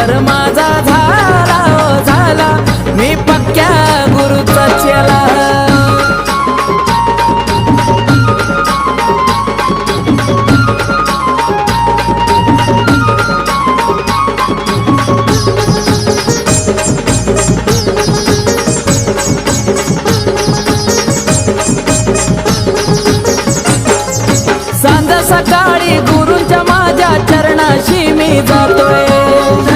संसार माझा झाला ओ झाला, मी पक्क्या गुरुचा चेला. सांज सकाळी गुरूंच्या माझ्या चरणाशी मी जातोय.